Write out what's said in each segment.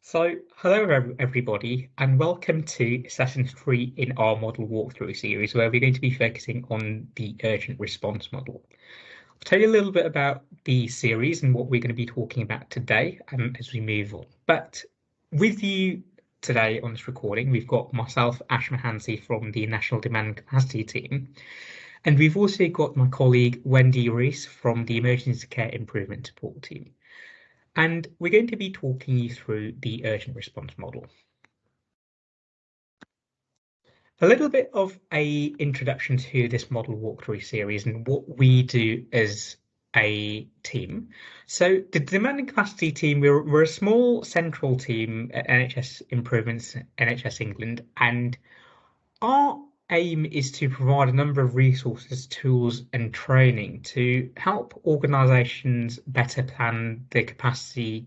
Hello everybody, and welcome to session 3 in our model walkthrough series, where we're going to be focusing on the urgent response model. I'll tell you a little bit about the series and what we're going to be talking about today as we move on. But with you today on this recording, we've got myself, Ash Mahansi from the National Demand and Capacity team, and we've also got my colleague Wendy Rees from the Emergency Care Improvement Support team. And we're going to be talking you through the urgent response model. A little bit of an introduction to this model walkthrough series and what we do as a team. So the Demand and Capacity team, we're a small central team at NHS Improvements, NHS England, and our aim is to provide a number of resources, tools, and training to help organisations better plan their capacity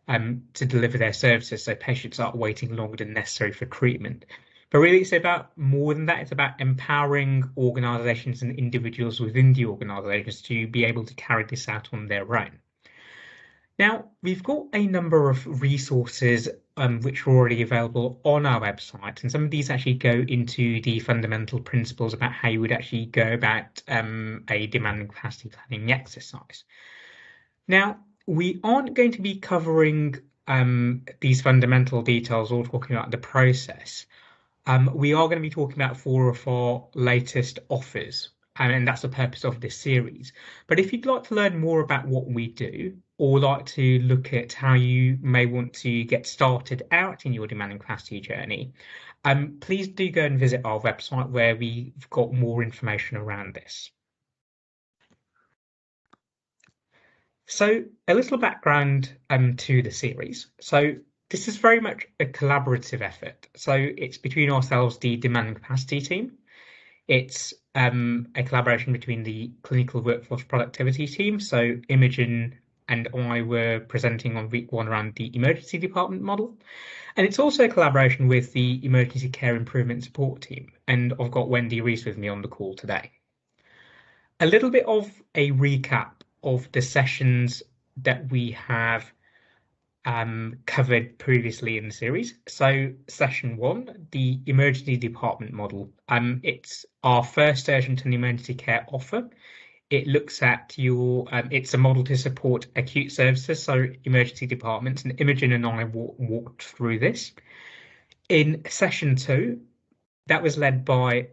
to deliver their services so patients aren't waiting longer than necessary for treatment. But really, it's about more than that. It's about empowering organisations and individuals within the organisations to be able to carry this out on their own. Now, we've got a number of resources which are already available on our website, and some of these actually go into the fundamental principles about how you would actually go about a demand and capacity planning exercise. Now, we aren't going to be covering these fundamental details or talking about the process. We are going to be talking about 4 of our latest offers, and that's the purpose of this series. But if you'd like to learn more about what we do, or like to look at how you may want to get started out in your demand and capacity journey, please do go and visit our website where we've got more information around this. So a little background to the series. So this is very much a collaborative effort. So it's between ourselves, the demand and capacity team. It's a collaboration between the clinical workforce productivity team. So Imogen and I were presenting on week 1 around the emergency department model. And it's also a collaboration with the emergency care improvement support team. And I've got Wendy Rees with me on the call today. A little bit of a recap of the sessions that we have covered previously in the series. So session 1, the emergency department model. It's our first urgent and emergency care offer. It looks at it's a model to support acute services, so emergency departments, and Imogen and I walked through this. In session 2, that was led by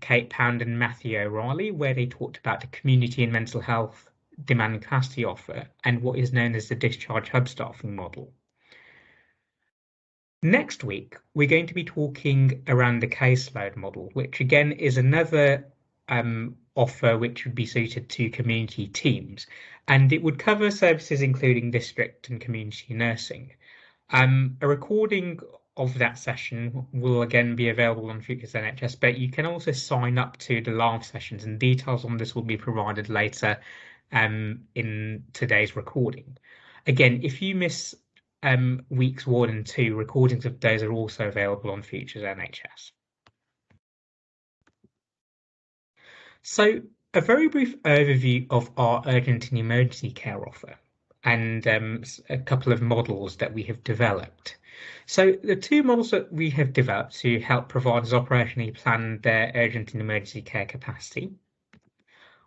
Kate Pound and Matthew O'Reilly, where they talked about the community and mental health demand and capacity offer and what is known as the discharge hub staffing model. Next week, we're going to be talking around the caseload model, which again is another offer which would be suited to community teams, and it would cover services including district and community nursing. A recording of that session will again be available on Futures NHS, but you can also sign up to the live sessions, and details on this will be provided later in today's recording. Again, if you miss weeks 1 and 2, recordings of those are also available on Futures NHS. So a very brief overview of our urgent and emergency care offer and a couple of models that we have developed. So the 2 models that we have developed to help providers operationally plan their urgent and emergency care capacity.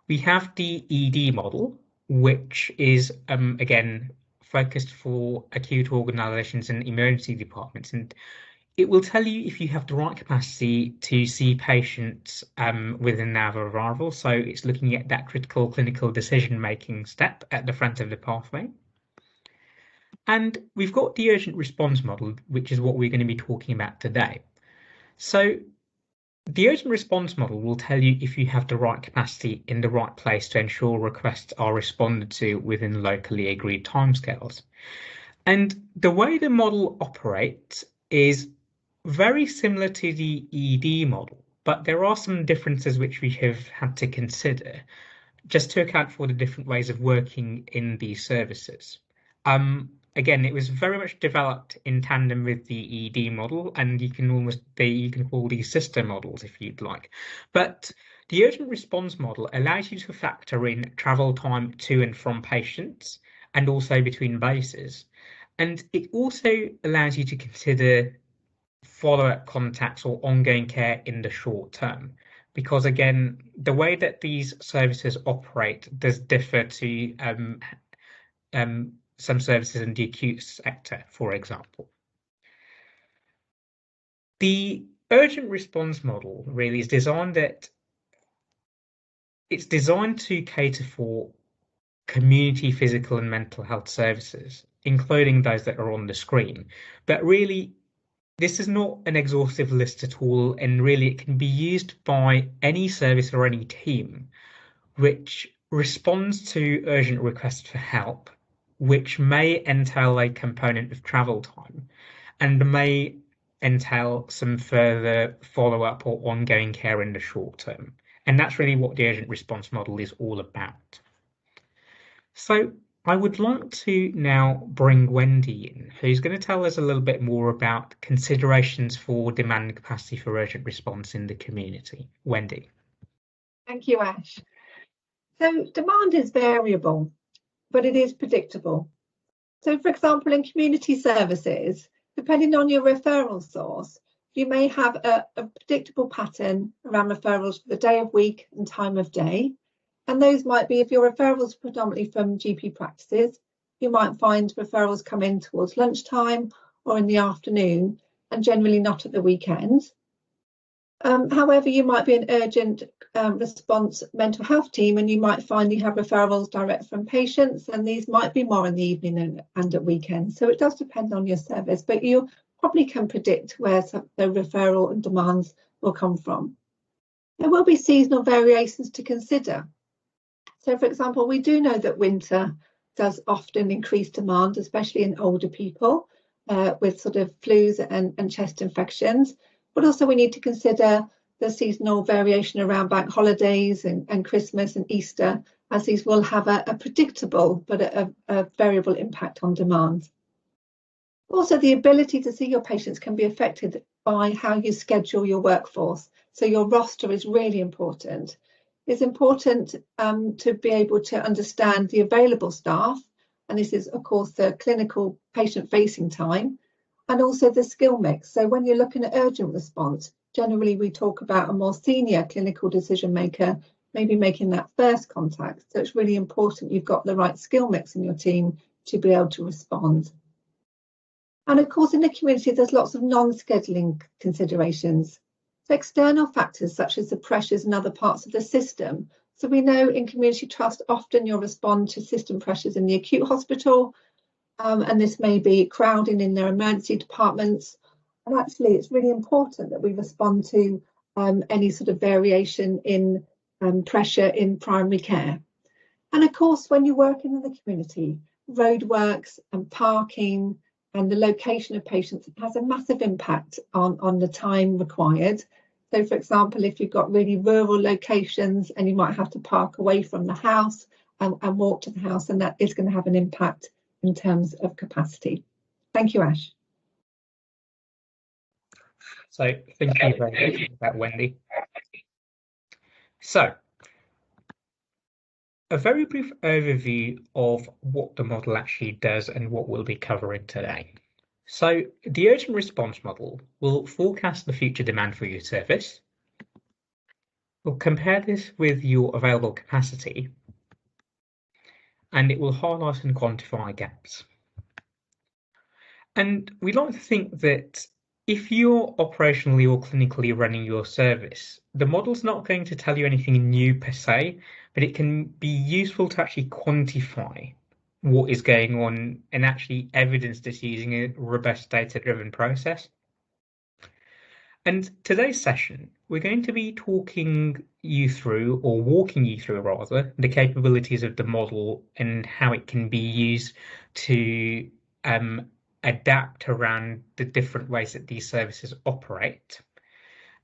We have the ED model, which is, again, focused for acute organisations and emergency departments. And it will tell you if you have the right capacity to see patients within an hour of arrival. So it's looking at that critical clinical decision-making step at the front of the pathway. And we've got the urgent response model, which is what we're going to be talking about today. So the urgent response model will tell you if you have the right capacity in the right place to ensure requests are responded to within locally agreed timescales. And the way the model operates is very similar to the ED model, but there are some differences which we have had to consider just to account for the different ways of working in these services. Again, it was very much developed in tandem with the ED model, and you can call these sister models if you'd like. But the urgent response model allows you to factor in travel time to and from patients and also between bases. And it also allows you to consider follow-up contacts or ongoing care in the short term, because again, the way that these services operate does differ to some services in the acute sector, for example. The urgent response model really is designed to cater for community physical and mental health services, including those that are on the screen. But really, this is not an exhaustive list at all, and really it can be used by any service or any team which responds to urgent requests for help, which may entail a component of travel time and may entail some further follow-up or ongoing care in the short term. And that's really what the urgent response model is all about. So I would like to now bring Wendy in, who's going to tell us a little bit more about considerations for demand and capacity for urgent response in the community. Wendy. Thank you, Ash. So demand is variable, but it is predictable. So for example, in community services, depending on your referral source, you may have a predictable pattern around referrals for the day of week and time of day. And those might be, if your referrals are predominantly from GP practices, you might find referrals come in towards lunchtime or in the afternoon, and generally not at the weekends. However, you might be an urgent response mental health team, and you might find you have referrals direct from patients, and these might be more in the evening and at weekends. So it does depend on your service, but you probably can predict where the referral and demands will come from. There will be seasonal variations to consider. So, for example, we do know that winter does often increase demand, especially in older people with sort of flus and chest infections. But also we need to consider the seasonal variation around bank holidays and Christmas and Easter, as these will have a predictable but a variable impact on demand. Also, the ability to see your patients can be affected by how you schedule your workforce. So your roster is really important. It's important to be able to understand the available staff, and this is of course the clinical patient-facing time, and also the skill mix. So when you're looking at urgent response, generally we talk about a more senior clinical decision maker, maybe making that first contact. So it's really important you've got the right skill mix in your team to be able to respond. And of course, in the community, there's lots of non-scheduling considerations. So external factors such as the pressures in other parts of the system. So we know in community trust, often you'll respond to system pressures in the acute hospital, and this may be crowding in their emergency departments. And actually, it's really important that we respond to any sort of variation in pressure in primary care. And of course, when you're working in the community, roadworks and parking and the location of patients has a massive impact on the time required. So for example, if you've got really rural locations and you might have to park away from the house and walk to the house, and that is going to have an impact in terms of capacity. Thank you, Ash. So thank you very much for that, Wendy. So a very brief overview of what the model actually does and what we'll be covering today. So the urgent response model will forecast the future demand for your service. We'll compare this with your available capacity, and it will highlight and quantify gaps. And we like to think that if you're operationally or clinically running your service, the model's not going to tell you anything new per se, but it can be useful to actually quantify what is going on and actually evidence this using a robust data-driven process. And today's session, we're going to be walking you through rather, the capabilities of the model and how it can be used to adapt around the different ways that these services operate.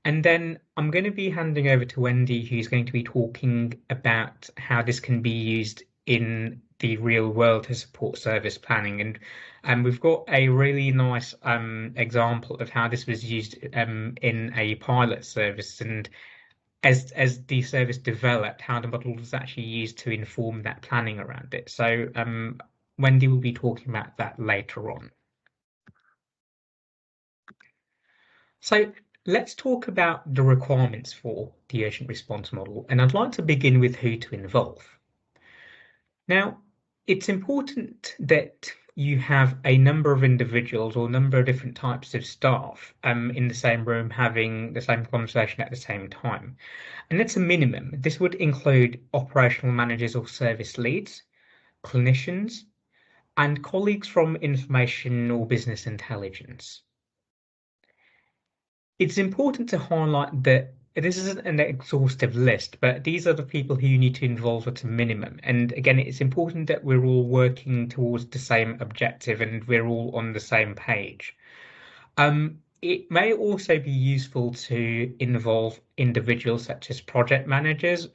And then I'm going to be handing over to Wendy, who's going to be talking about how this can be used in the real world to support service planning. And we've got a really nice example of how this was used in a pilot service, and as the service developed, how the model was actually used to inform that planning around it. So Wendy will be talking about that later on. So let's talk about the requirements for the urgent response model, and I'd like to begin with who to involve. Now, it's important that you have a number of individuals or a number of different types of staff in the same room having the same conversation at the same time. And that's a minimum. This would include operational managers or service leads, clinicians, and colleagues from information or business intelligence. It's important to highlight that this isn't an exhaustive list, but these are the people who you need to involve at a minimum. And again, it's important that we're all working towards the same objective and we're all on the same page. It may also be useful to involve individuals such as project managers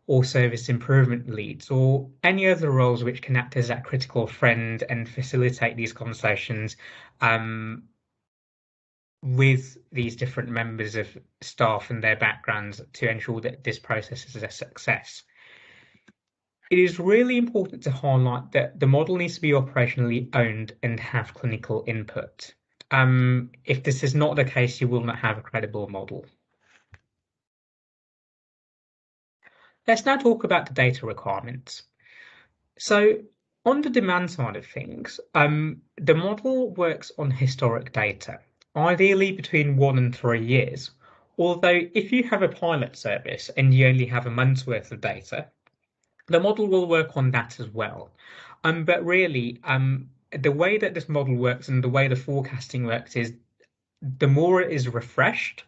or service improvement leads or any other roles which can act as that critical friend and facilitate these conversations with these different members of staff and their backgrounds to ensure that this process is a success. It is really important to highlight that the model needs to be operationally owned and have clinical input. If this is not the case, you will not have a credible model. Let's now talk about the data requirements. So on the demand side of things, the model works on historic data, ideally between 1 and 3 years. Although if you have a pilot service and you only have a month's worth of data, the model will work on that as well. But really, the way that this model works and the way the forecasting works is the more it is refreshed,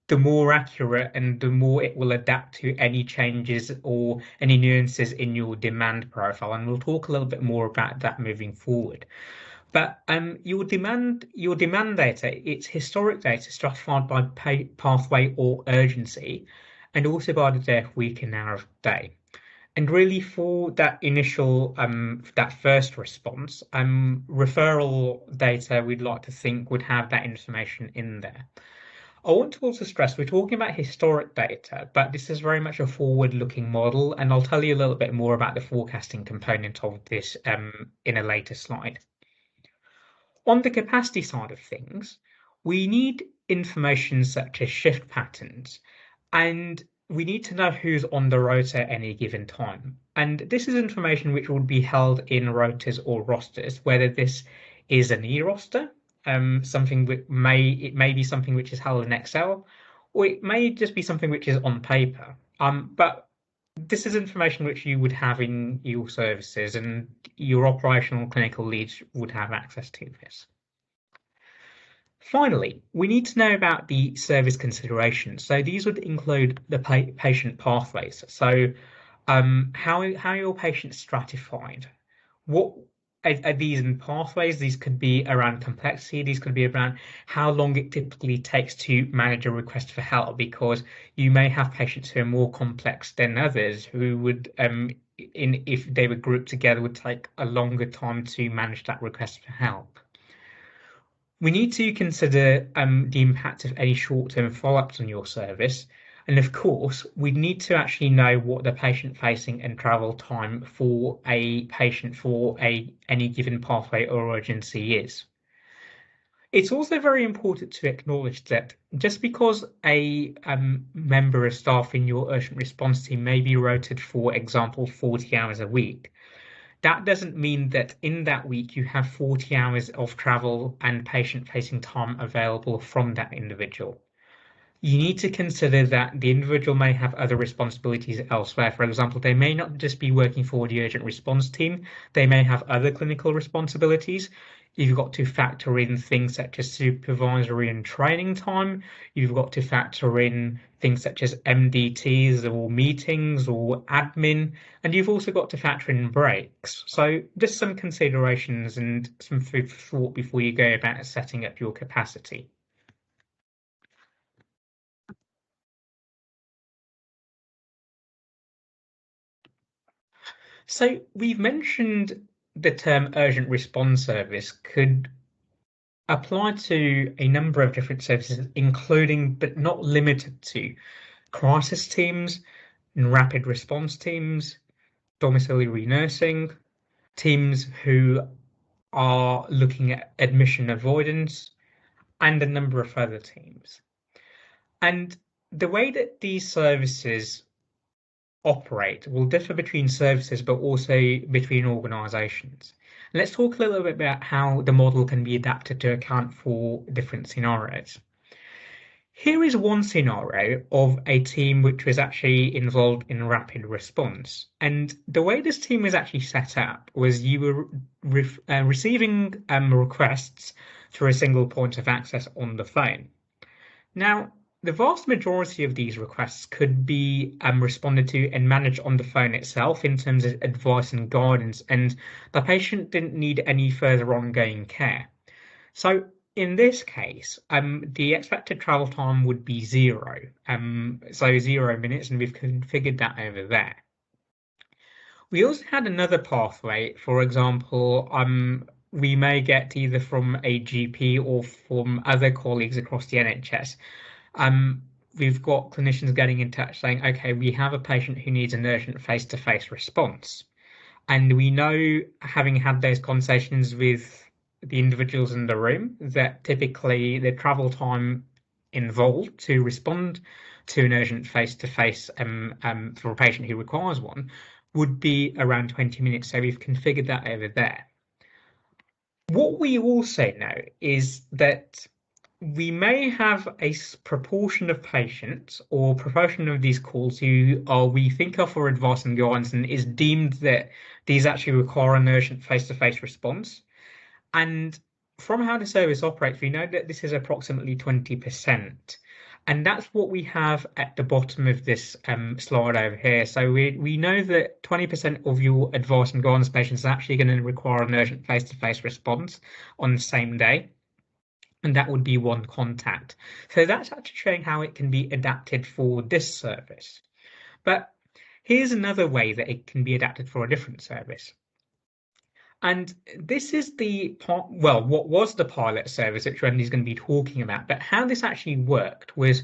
the more accurate and the more it will adapt to any changes or any nuances in your demand profile. And we'll talk a little bit more about that moving forward. But your demand data, it's historic data stratified by pathway or urgency, and also by the day of week and hour of day. And really for that initial, that first response, referral data we'd like to think would have that information in there. I want to also stress we're talking about historic data, but this is very much a forward-looking model, and I'll tell you a little bit more about the forecasting component of this in a later slide. On the capacity side of things, we need information such as shift patterns, and we need to know who's on the rota at any given time. And this is information which would be held in rotas or rosters, whether this is an e-roster, something which may be something which is held in Excel, or it may just be something which is on paper. But this is information which you would have in your services, and your operational clinical leads would have access to this. Finally, we need to know about the service considerations. So these would include the patient pathways. So how your patients stratified. What are these in pathways? These could be around complexity. These could be around how long it typically takes to manage a request for help, because you may have patients who are more complex than others who would, if they were grouped together, would take a longer time to manage that request for help. We need to consider the impact of any short-term follow-ups on your service. And of course, we need to actually know what the patient-facing and travel time for a patient for any given pathway or urgency is. It's also very important to acknowledge that just because a member of staff in your urgent response team may be rotated, for example, 40 hours a week, that doesn't mean that in that week you have 40 hours of travel and patient-facing time available from that individual. You need to consider that the individual may have other responsibilities elsewhere. For example, they may not just be working for the urgent response team, they may have other clinical responsibilities. You've got to factor in things such as supervisory and training time. You've got to factor in things such as MDTs or meetings or admin, and you've also got to factor in breaks. So just some considerations and some food for thought before you go about setting up your capacity. So we've mentioned the term urgent response service could apply to a number of different services, including but not limited to crisis teams and rapid response teams, domiciliary nursing, teams who are looking at admission avoidance, and a number of other teams. And the way that these services operate will differ between services, but also between organizations. Let's talk a little bit about how the model can be adapted to account for different scenarios. Here is one scenario of a team which was actually involved in rapid response. And the way this team was actually set up was you were receiving requests through a single point of access on the phone. Now, the vast majority of these requests could be responded to and managed on the phone itself in terms of advice and guidance, and the patient didn't need any further ongoing care. So in this case, the expected travel time would be 0, so 0 minutes, and we've configured that over there. We also had another pathway. For example, we may get either from a GP or from other colleagues across the NHS. We've got clinicians getting in touch saying, okay, we have a patient who needs an urgent face-to-face response. And we know, having had those conversations with the individuals in the room, that typically the travel time involved to respond to an urgent face-to-face for a patient who requires one would be around 20 minutes. So we've configured that over there. What we also know is that we may have a proportion of patients or proportion of these calls who we think of for advice and guidance, and is deemed that these actually require an urgent face-to-face response. And from how the service operates, we know that this is approximately 20%. And that's what we have at the bottom of this slide over here. So we know that 20% of your advice and guidance patients are actually going to require an urgent face-to-face response on the same day. And that would be one contact. So that's actually showing how it can be adapted for this service. But here's another way that it can be adapted for a different service. And this is what was the pilot service that Wendy's going to be talking about. But how this actually worked was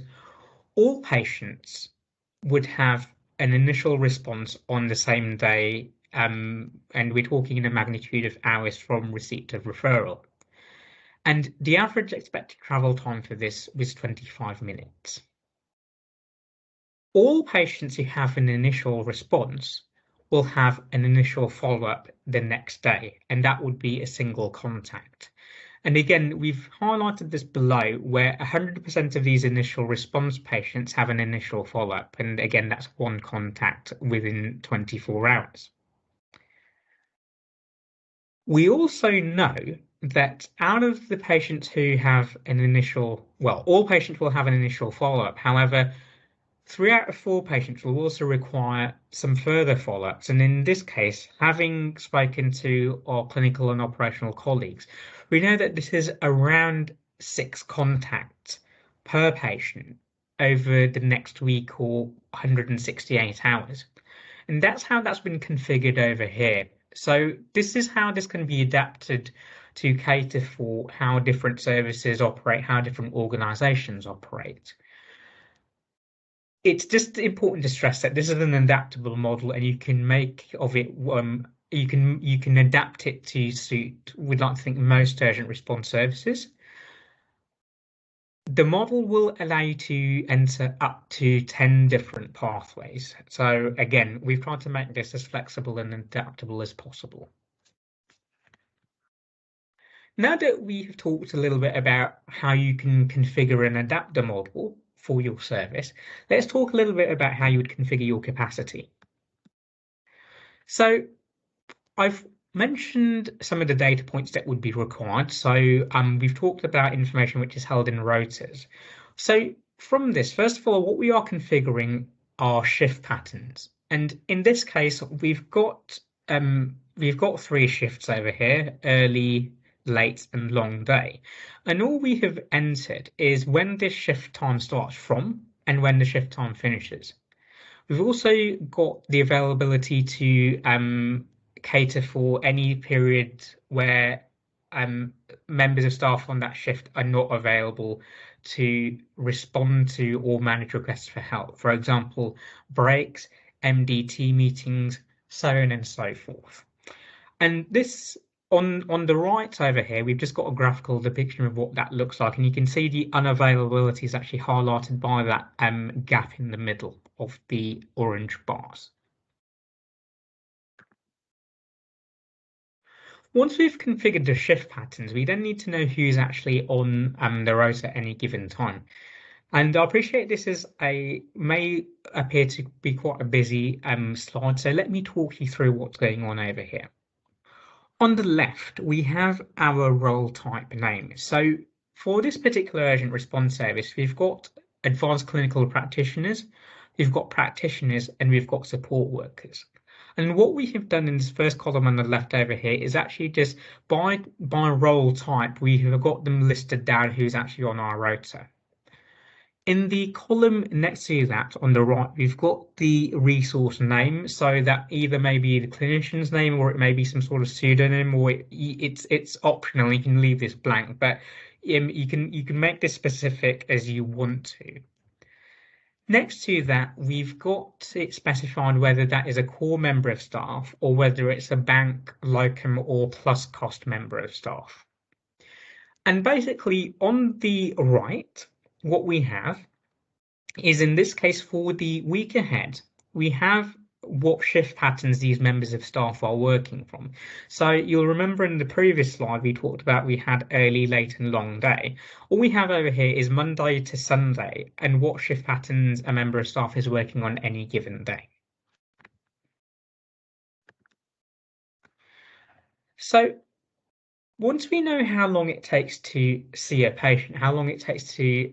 all patients would have an initial response on the same day. And we're talking in a magnitude of hours from receipt of referral. And the average expected travel time for this was 25 minutes. All patients who have an initial response will have an initial follow-up the next day, and that would be a single contact. And again, we've highlighted this below, where 100% of these initial response patients have an initial follow-up. And again, that's one contact within 24 hours. We also know that out of the patients who have an initial, all patients will have an initial follow-up. However, 3 out of 4 patients will also require some further follow-ups. And in this case, having spoken to our clinical and operational colleagues, we know that this is around 6 contacts per patient over the next week or 168 hours. And that's how that's been configured over here. So this is how this can be adapted to cater for how different services operate, how different organizations operate. It's just important to stress that this is an adaptable model, and you can make of it, you can adapt it to suit, we'd like to think, most urgent response services. The model will allow you to enter up to 10 different pathways. So again, we've tried to make this as flexible and adaptable as possible. Now that we've talked a little bit about how you can configure and adapt the model for your service, let's talk a little bit about how you would configure your capacity. So I've mentioned some of the data points that would be required. So we've talked about information which is held in rotas. So from this, first of all, what we are configuring are shift patterns. And in this case, we've got 3 shifts over here: early, late, and long day. And all we have entered is when this shift time starts from and when the shift time finishes. We've also got the availability to cater for any period where members of staff on that shift are not available to respond to or manage requests for help. For example, breaks, MDT meetings, so on and so forth. And this on the right over here, we've just got a graphical depiction of what that looks like, and you can see the unavailability is actually highlighted by that gap in the middle of the orange bars. Once we've configured the shift patterns, we then need to know who's actually on the rota at any given time. And I appreciate this may appear to be quite a busy slide, so let me talk you through what's going on over here. On the left, we have our role type name. So for this particular urgent response service, we've got advanced clinical practitioners, we've got practitioners, and we've got support workers. And what we have done in this first column on the left over here is actually just by role type, we have got them listed down who's actually on our rota. In the column next to that on the right, we've got the resource name, so that either may be the clinician's name or it may be some sort of pseudonym, or it's optional. You can leave this blank, but you can make this specific as you want to. Next to that, we've got it specified whether that is a core member of staff or whether it's a bank, locum, or plus cost member of staff. And basically, on the right, what we have is, in this case, for the week ahead, we have what shift patterns these members of staff are working from. So you'll remember in the previous slide we talked about we had early, late, and long day. All we have over here is Monday to Sunday and what shift patterns a member of staff is working on any given day. So once we know how long it takes to see a patient, how long it takes to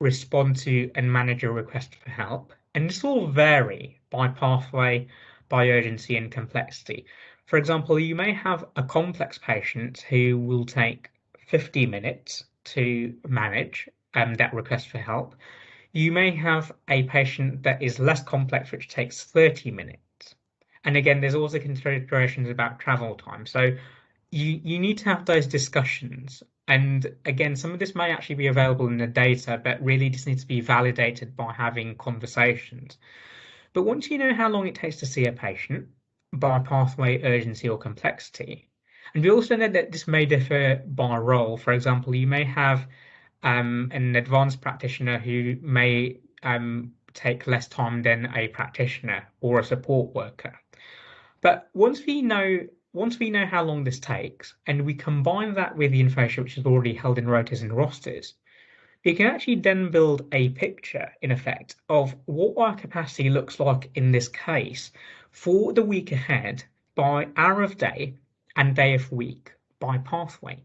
respond to and manage a request for help, and this will vary by pathway, by urgency and complexity. For example, you may have a complex patient who will take 50 minutes to manage that request for help. You may have a patient that is less complex, which takes 30 minutes. And again, there's also considerations about travel time. So you need to have those discussions. And again, some of this may actually be available in the data, but really just needs to be validated by having conversations. But once you know how long it takes to see a patient by pathway, urgency, or complexity, and we also know that this may differ by role. For example, you may have an advanced practitioner who may take less time than a practitioner or a support worker. But once we know how long this takes, and we combine that with the information which is already held in rotas and rosters, we can actually then build a picture, in effect, of what our capacity looks like in this case for the week ahead by hour of day and day of week by pathway.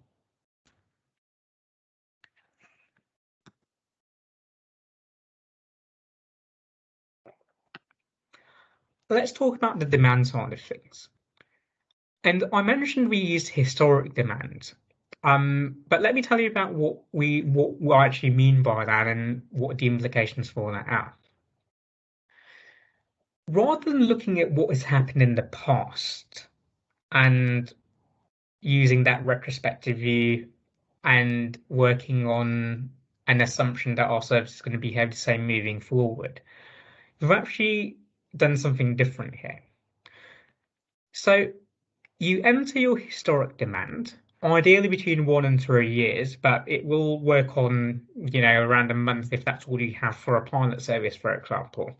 Let's talk about the demand side of things. And I mentioned we used historic demand, but let me tell you about what we actually mean by that and what the implications for that are. Rather than looking at what has happened in the past and using that retrospective view and working on an assumption that our service is going to behave the same moving forward, we've actually done something different here. So you enter your historic demand, ideally between 1 and 3 years, but it will work on, around a month if that's all you have for a pilot service, for example.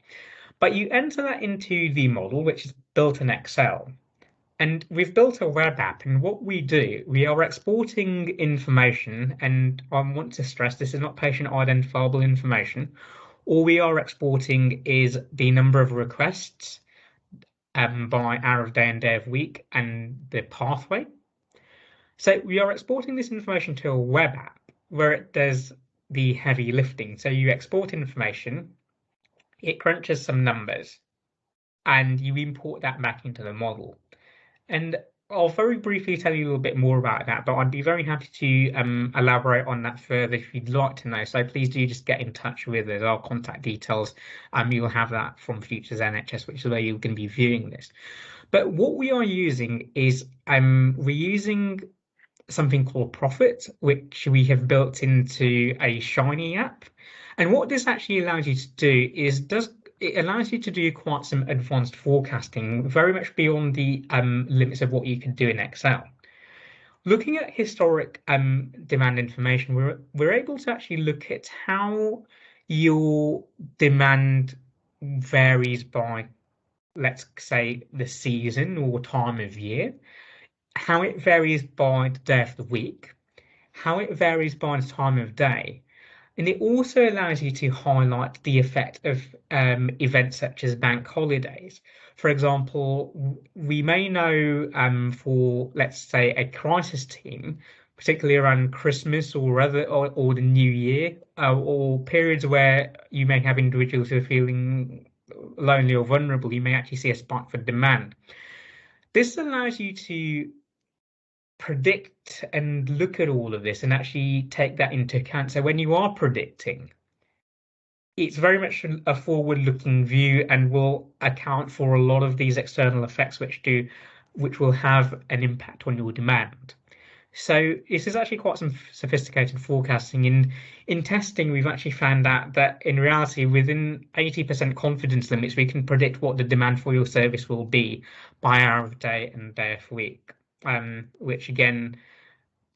But you enter that into the model, which is built in Excel. And we've built a web app, and what we do, we are exporting information, and I want to stress this is not patient identifiable information. All we are exporting is the number of requests by hour of day and day of week and the pathway. So we are exporting this information to a web app where it does the heavy lifting. So you export information, it crunches some numbers, and you import that back into the model. And I'll very briefly tell you a little bit more about that, but I'd be very happy to elaborate on that further if you'd like to know. So please do just get in touch with us. Our contact details, you'll have that from Futures NHS, which is where you're going to be viewing this. But what we are using is we're using something called Prophet, which we have built into a Shiny app. And what this actually allows you to do is it allows you to do quite some advanced forecasting, very much beyond the limits of what you can do in Excel. Looking at historic demand information, we're able to actually look at how your demand varies by, let's say, the season or time of year, how it varies by the day of the week, how it varies by the time of day. And it also allows you to highlight the effect of events such as bank holidays. For example, we may know for, let's say, a crisis team, particularly around Christmas or the New Year, or periods where you may have individuals who are feeling lonely or vulnerable, you may actually see a spike for demand. This allows you to predict and look at all of this and actually take that into account. So when you are predicting, it's very much a forward-looking view and will account for a lot of these external effects which will have an impact on your demand. So this is actually quite some sophisticated forecasting. In testing, we've actually found out that in reality, within 80% confidence limits, we can predict what the demand for your service will be by hour of day and day of week. Which again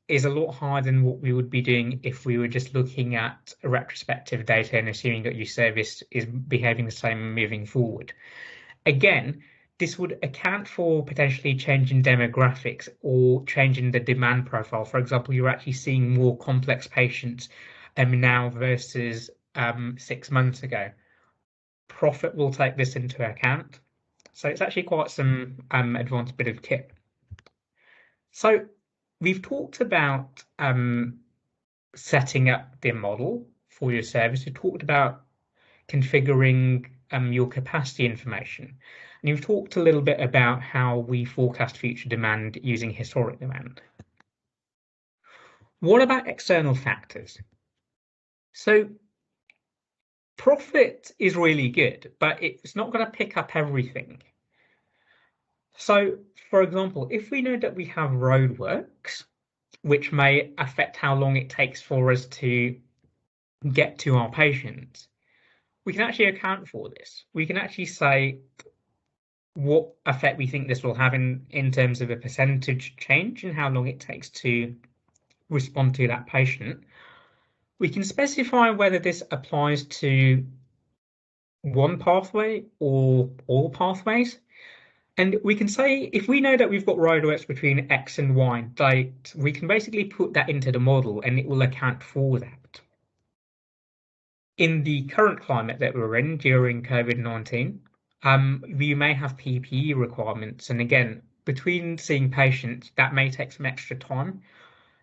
is a lot higher than what we would be doing if we were just looking at retrospective data and assuming that your service is behaving the same moving forward. Again, this would account for potentially changing demographics or changing the demand profile. For example, you're actually seeing more complex patients now versus 6 months ago. Prophet will take this into account. So it's actually quite some advanced bit of kit. So we've talked about setting up the model for your service. We've talked about configuring your capacity information. And you've talked a little bit about how we forecast future demand using historic demand. What about external factors? So Prophet is really good, but it's not going to pick up everything. So, for example, if we know that we have roadworks, which may affect how long it takes for us to get to our patients, we can actually account for this. We can actually say what effect we think this will have in terms of a percentage change and how long it takes to respond to that patient. We can specify whether this applies to one pathway or all pathways. And we can say, if we know that we've got roadworks between X and Y date, we can basically put that into the model and it will account for that. In the current climate that we're in during COVID-19, we may have PPE requirements. And again, between seeing patients, that may take some extra time.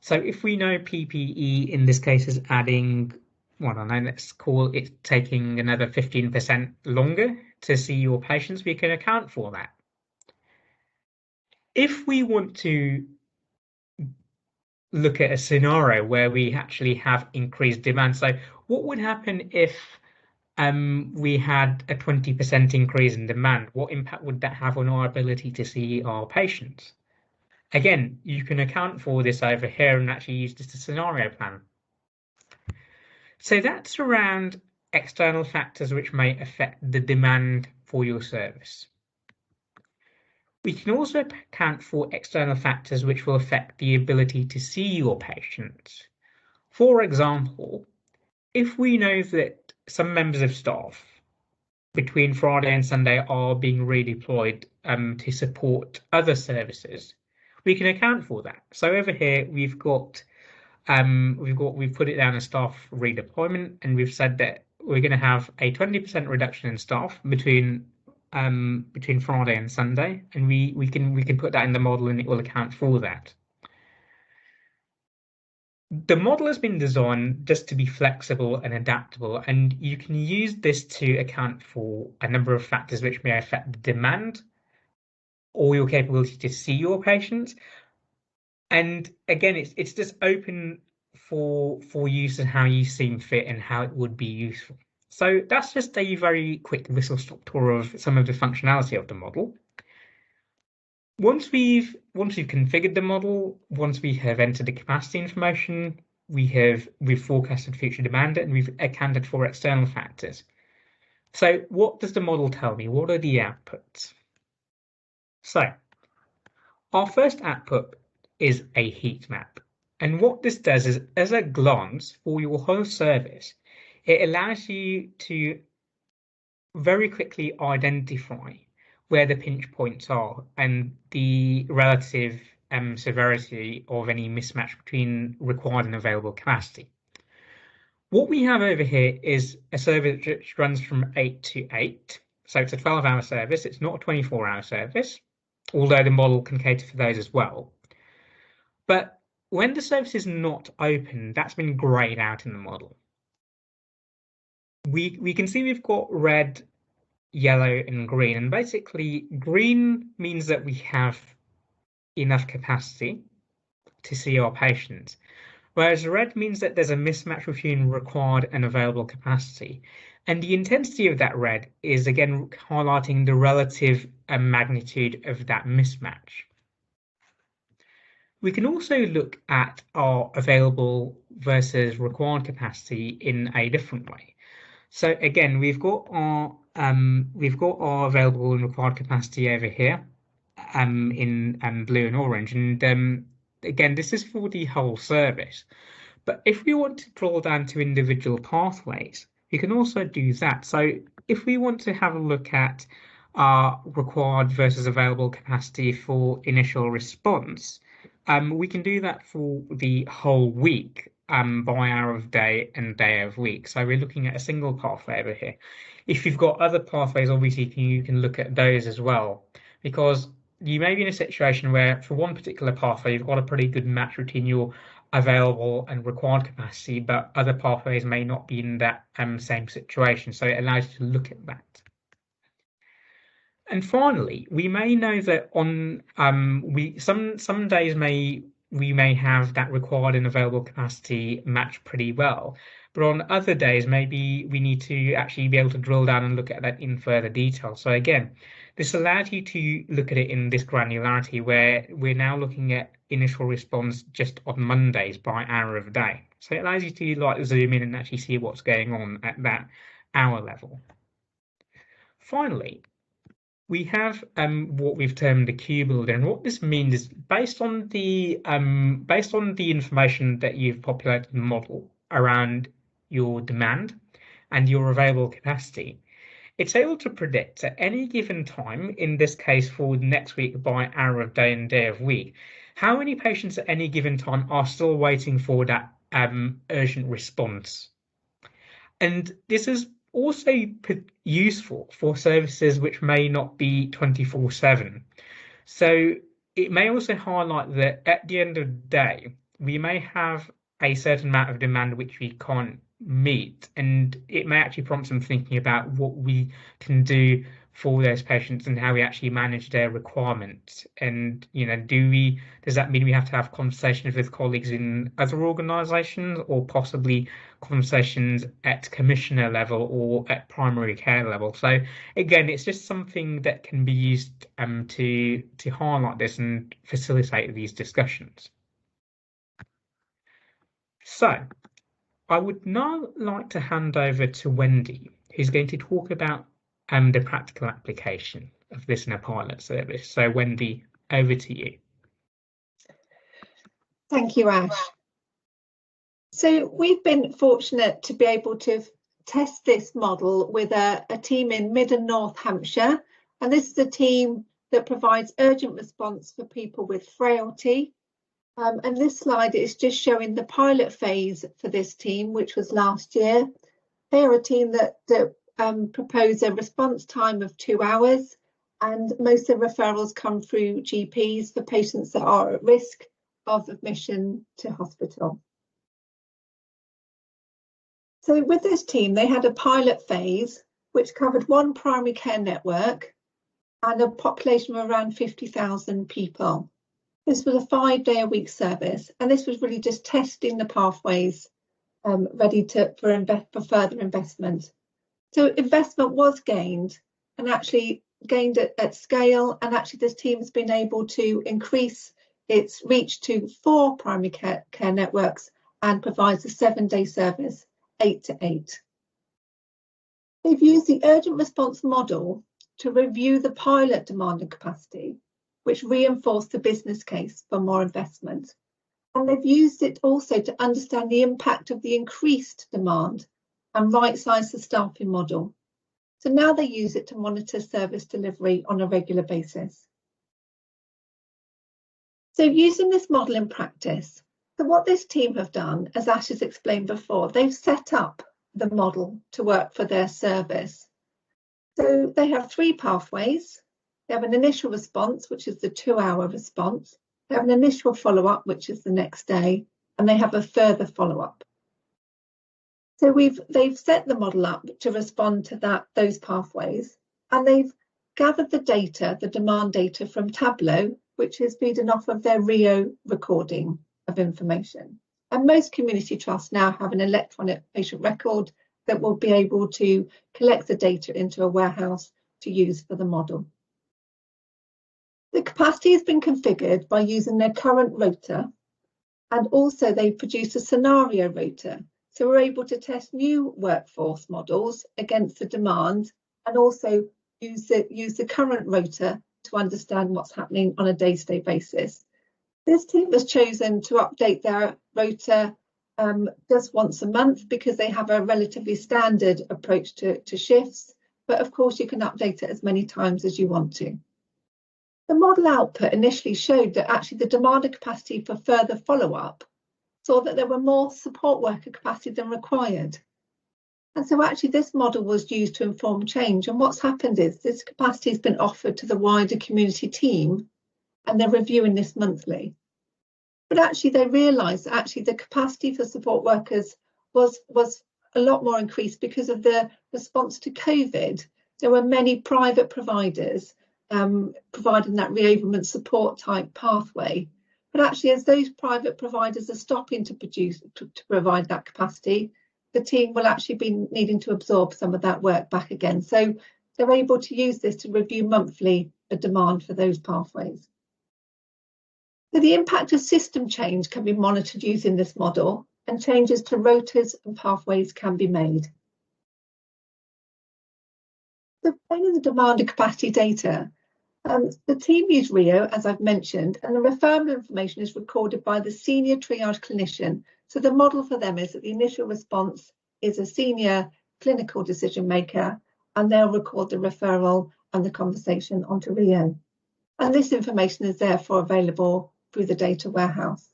So if we know PPE in this case is adding, well, I don't know, let's call it taking another 15% longer to see your patients, we can account for that. If we want to look at a scenario where we actually have increased demand, so what would happen if we had a 20% increase in demand? What impact would that have on our ability to see our patients? Again, you can account for this over here and actually use this as a scenario plan. So that's around external factors which may affect the demand for your service. We can also account for external factors which will affect the ability to see your patients. For example, if we know that some members of staff between Friday and Sunday are being redeployed to support other services, we can account for that. So over here we've put it down as staff redeployment, and we've said that we're going to have a 20% reduction in staff between Friday and Sunday, and we can put that in the model and it will account for that. The model has been designed just to be flexible and adaptable, and you can use this to account for a number of factors which may affect the demand or your capability to see your patients. And again, it's just open for use and how you seem fit and how it would be useful. So that's just a very quick whistle-stop tour of some of the functionality of the model. Once we've configured the model, once we have entered the capacity information, we've forecasted future demand, and we've accounted for external factors. So what does the model tell me? What are the outputs? So our first output is a heat map. And what this does is, as a glance for your whole service, it allows you to very quickly identify where the pinch points are and the relative severity of any mismatch between required and available capacity. What we have over here is a service which runs from 8 to 8. So it's a 12-hour service. It's not a 24-hour service, although the model can cater for those as well. But when the service is not open, that's been grayed out in the model. We can see we've got red, yellow, and green. And basically, green means that we have enough capacity to see our patients, whereas red means that there's a mismatch between required and available capacity. And the intensity of that red is again highlighting the relative magnitude of that mismatch. We can also look at our available versus required capacity in a different way. So again, we've got our available and required capacity over here in blue and orange, and again, this is for the whole service. But if we want to drill down to individual pathways, you can also do that. So if we want to have a look at our required versus available capacity for initial response, we can do that for the whole week by hour of day and day of week. So we're looking at a single pathway over here. If you've got other pathways, obviously you can look at those as well, because you may be in a situation where for one particular pathway, you've got a pretty good match between your available and required capacity, but other pathways may not be in that same situation. So it allows you to look at that. And finally, we may know that on some days we may have that required and available capacity match pretty well, but on other days maybe we need to actually be able to drill down and look at that in further detail. So again, this allows you to look at it in this granularity where we're now looking at initial response just on Mondays by hour of day. So it allows you to like zoom in and actually see what's going on at that hour level. Finally, we have what we've termed the Q builder, and what this means is based on the information that you've populated in the model around your demand and your available capacity, it's able to predict at any given time, in this case for next week by hour of day and day of week, how many patients at any given time are still waiting for that urgent response. And this is also useful for services which may not be 24/7. So it may also highlight that at the end of the day, we may have a certain amount of demand which we can't meet, and it may actually prompt some thinking about what we can do for those patients and how we actually manage their requirements. And does that mean we have to have conversations with colleagues in other organisations, or possibly conversations at commissioner level or at primary care level? So again, it's just something that can be used to highlight this and facilitate these discussions. So I would now like to hand over to Wendy, who's going to talk about the practical application of this in a pilot service. So Wendy, over to you. Thank you, Ash. So we've been fortunate to be able to test this model with a team in Mid and North Hampshire. And this is a team that provides urgent response for people with frailty. And this slide is just showing the pilot phase for this team, which was last year. They are a team that propose a response time of 2 hours, and most of the referrals come through GPs for patients that are at risk of admission to hospital. So with this team, they had a pilot phase which covered one primary care network and a population of around 50,000 people. This was a 5-day-a-week service, and this was really just testing the pathways ready for further investment. So investment was gained, and actually gained at scale, and actually this team has been able to increase its reach to 4 primary care networks and provides a 7-day service, 8 to 8. They've used the urgent response model to review the pilot demand and capacity, which reinforced the business case for more investment. And they've used it also to understand the impact of the increased demand and right-size the staffing model. So now they use it to monitor service delivery on a regular basis. So using this model in practice, so what this team have done, as Ash has explained before, they've set up the model to work for their service. So they have 3 pathways. They have an initial response, which is the 2-hour response. They have an initial follow-up, which is the next day, and they have a further follow-up. So they've set the model up to respond to those pathways, and they've gathered the data, the demand data from Tableau, which is feeding off of their Rio recording of information. And most community trusts now have an electronic patient record that will be able to collect the data into a warehouse to use for the model. The capacity has been configured by using their current rota, and also they produced a scenario rota. So we're able to test new workforce models against the demand and also use the current rota to understand what's happening on a day-to-day basis. This team has chosen to update their rota just once a month because they have a relatively standard approach to shifts, but of course you can update it as many times as you want to. The model output initially showed that actually the demand and capacity for further follow-up saw that there were more support worker capacity than required. And so actually this model was used to inform change. And what's happened is this capacity has been offered to the wider community team, and they're reviewing this monthly. But actually they realised that actually the capacity for support workers was a lot more increased because of the response to COVID. There were many private providers providing that reopenment support type pathway. But actually, as those private providers are stopping to provide that capacity, the team will actually be needing to absorb some of that work back again. So they're able to use this to review monthly the demand for those pathways. So the impact of system change can be monitored using this model, and changes to rotas and pathways can be made. So obtaining the demand and capacity data, the team use Rio, as I've mentioned, and the referral information is recorded by the senior triage clinician. So the model for them is that the initial response is a senior clinical decision maker, and they'll record the referral and the conversation onto Rio. And this information is therefore available through the data warehouse.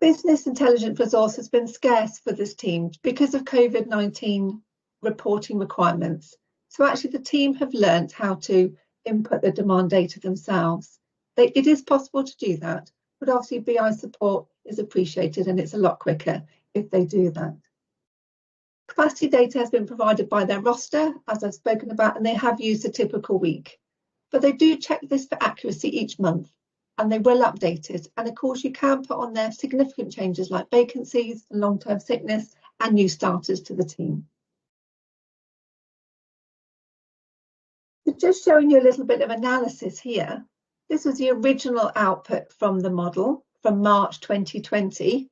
Business intelligence resource has been scarce for this team because of COVID-19 reporting requirements. So actually the team have learned how to input the demand data themselves. It is possible to do that, but obviously BI support is appreciated, and it's a lot quicker if they do that. Capacity data has been provided by their roster, as I've spoken about, and they have used a typical week. But they do check this for accuracy each month, and they will update it. And of course, you can put on there significant changes like vacancies and long-term sickness and new starters to the team. Just showing you a little bit of analysis here. This was the original output from the model from March 2020.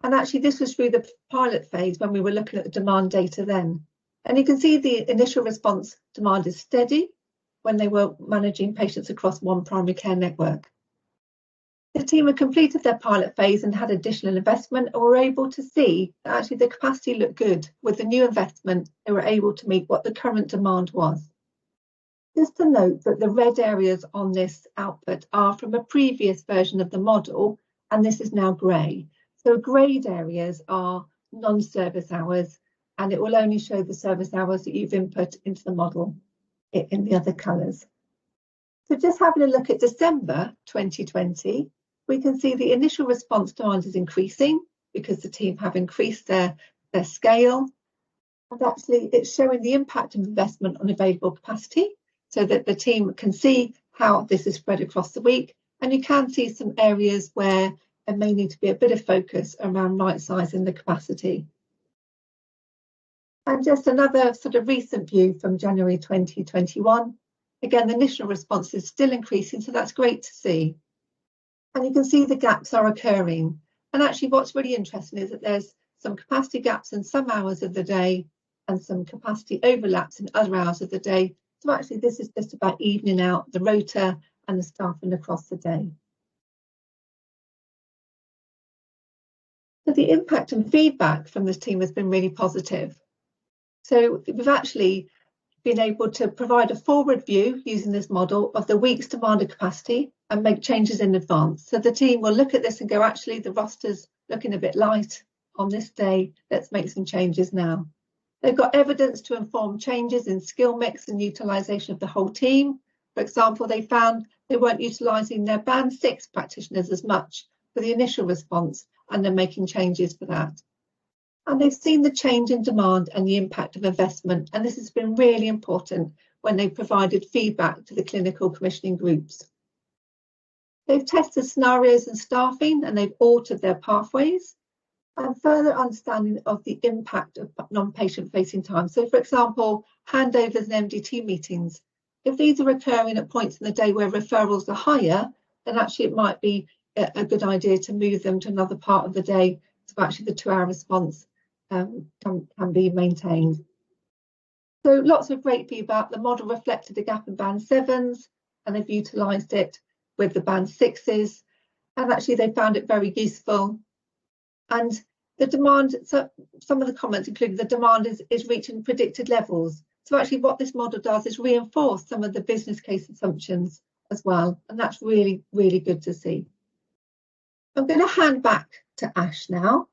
And actually this was through the pilot phase when we were looking at the demand data then. And you can see the initial response demand is steady when they were managing patients across one primary care network. The team had completed their pilot phase and had additional investment, and were able to see that actually the capacity looked good. With the new investment, they were able to meet what the current demand was. Just to note that the red areas on this output are from a previous version of the model, and this is now grey. So greyed areas are non-service hours, and it will only show the service hours that you've input into the model in the other colours. So just having a look at December 2020, we can see the initial response demand is increasing because the team have increased their scale. And actually it's showing the impact of investment on available capacity, so that the team can see how this is spread across the week. And you can see some areas where there may need to be a bit of focus around right sizing the capacity. And just another sort of recent view from January 2021. Again, the initial response is still increasing, so that's great to see. And you can see the gaps are occurring. And actually what's really interesting is that there's some capacity gaps in some hours of the day, and some capacity overlaps in other hours of the day. So actually this is just about evening out the rota and the staffing across the day. So the impact and feedback from this team has been really positive. So we've actually been able to provide a forward view using this model of the week's demand and capacity and make changes in advance. So the team will look at this and go, actually, the roster's looking a bit light on this day. Let's make some changes now. They've got evidence to inform changes in skill mix and utilisation of the whole team. For example, they found they weren't utilising their band 6 practitioners as much for the initial response, and they're making changes for that. And they've seen the change in demand and the impact of investment, and this has been really important when they provided feedback to the clinical commissioning groups. They've tested scenarios and staffing, and they've altered their pathways, and further understanding of the impact of non-patient facing time. So, for example, handovers and MDT meetings. If these are occurring at points in the day where referrals are higher, then actually it might be a good idea to move them to another part of the day, so actually the 2-hour response can be maintained. So lots of great feedback. The model reflected the gap in band 7s, and they've utilised it with the band 6s, and actually they found it very useful. And the demand, so some of the comments included the demand is reaching predicted levels. So actually what this model does is reinforce some of the business case assumptions as well, and that's really, really good to see. I'm going to hand back to Ash now.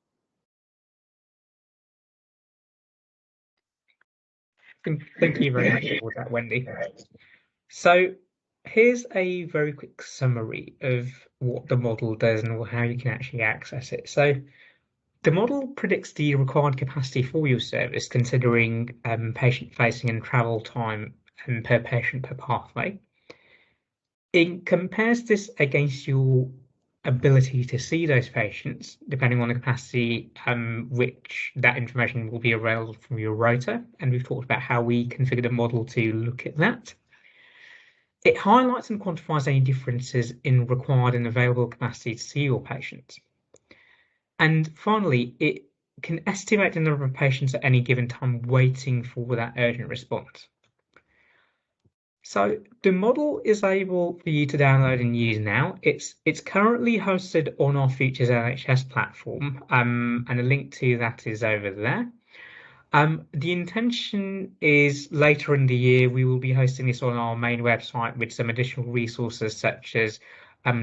Thank you very much for that, Wendy. So here's a very quick summary of what the model does and how you can actually access it. So the model predicts the required capacity for your service, considering patient-facing and travel time and per patient per pathway. It compares this against your ability to see those patients, depending on the capacity, which that information will be available from your rota. And we've talked about how we configure the model to look at that. It highlights and quantifies any differences in required and available capacity to see your patients. And finally, it can estimate the number of patients at any given time waiting for that urgent response. So the model is able for you to download and use now. It's currently hosted on our Futures NHS platform, and a link to that is over there. The intention is later in the year we will be hosting this on our main website with some additional resources such as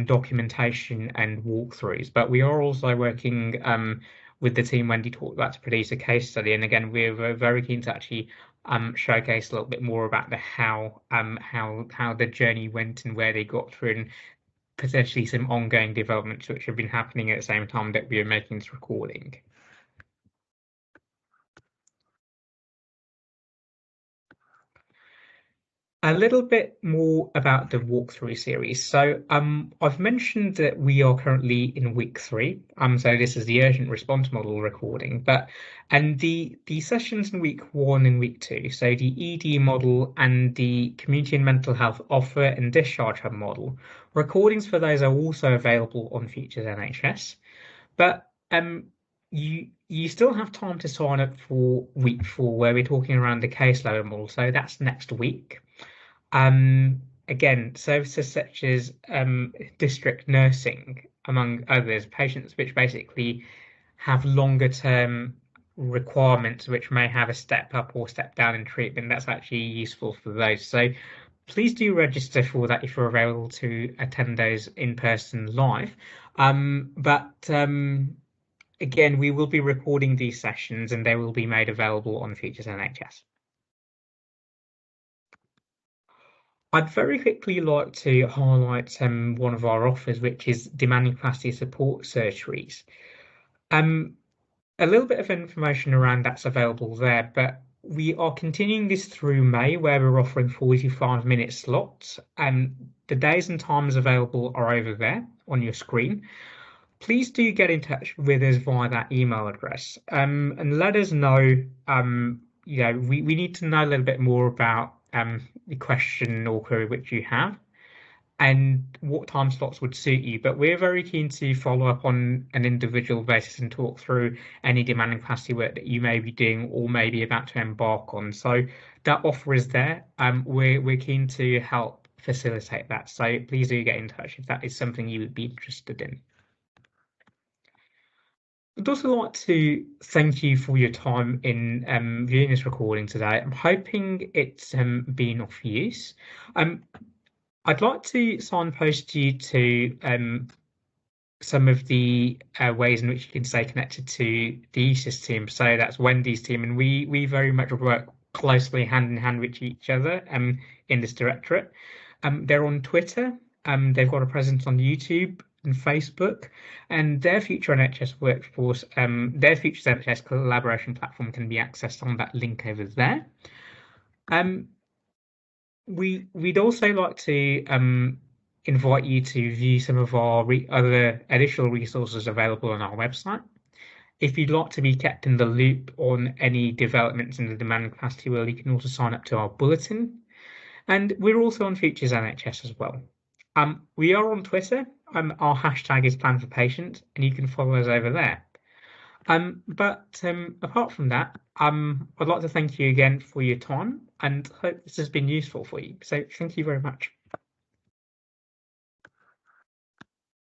documentation and walkthroughs. But we are also working with the team Wendy talked about to produce a case study, and again we're very keen to actually showcase a little bit more about the how the journey went and where they got through, and potentially some ongoing developments which have been happening at the same time that we are making this recording. A little bit more about the walkthrough series. So I've mentioned that we are currently in week 3. So this is the urgent response model recording, and the sessions in week 1 and week 2, so the ED model and the community and mental health offer and discharge hub model, recordings for those are also available on Futures NHS. But you still have time to sign up for week 4, where we're talking around the caseload model. So that's next week. Again, services such as district nursing, among others, patients which basically have longer term requirements which may have a step up or step down in treatment, that's actually useful for those. So please do register for that if you're available to attend those in person live. Again, we will be recording these sessions and they will be made available on Futures NHS. I'd very quickly like to highlight one of our offers, which is demanding capacity support surgeries. A little bit of information around that's available there, but we are continuing this through May, where we're offering 45-minute slots. The days and times available are over there on your screen. Please do get in touch with us via that email address, and let us know. We need to know a little bit more about the question or query which you have, and what time slots would suit you. But we're very keen to follow up on an individual basis and talk through any demand and capacity work that you may be doing or may be about to embark on. So that offer is there. We're keen to help facilitate that. So please do get in touch if that is something you would be interested in. I'd also like to thank you for your time in viewing this recording today. I'm hoping it's been of use. I'd like to signpost you to some of the ways in which you can stay connected to the ESIS team. So that's Wendy's team, and we very much work closely hand in hand with each other in this directorate. They're on Twitter. They've got a presence on YouTube and Facebook, and their Future NHS Workforce, their Future NHS collaboration platform can be accessed on that link over there. We'd also like to invite you to view some of our other additional resources available on our website. If you'd like to be kept in the loop on any developments in the demand and capacity world, you can also sign up to our bulletin. And we're also on Futures NHS as well. We are on Twitter. Our hashtag is Plan for Patient, and you can follow us over there. But apart from that, I'd like to thank you again for your time and hope this has been useful for you. So thank you very much.